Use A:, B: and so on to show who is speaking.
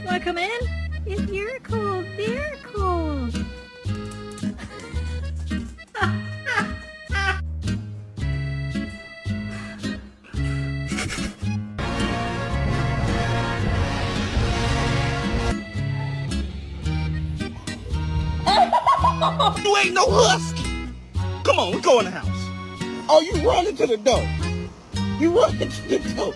A: Wanna come in? You're cold. They're cold.
B: You ain't no husky. Come on, we go in the house. Oh, you running to the door. You running to the door.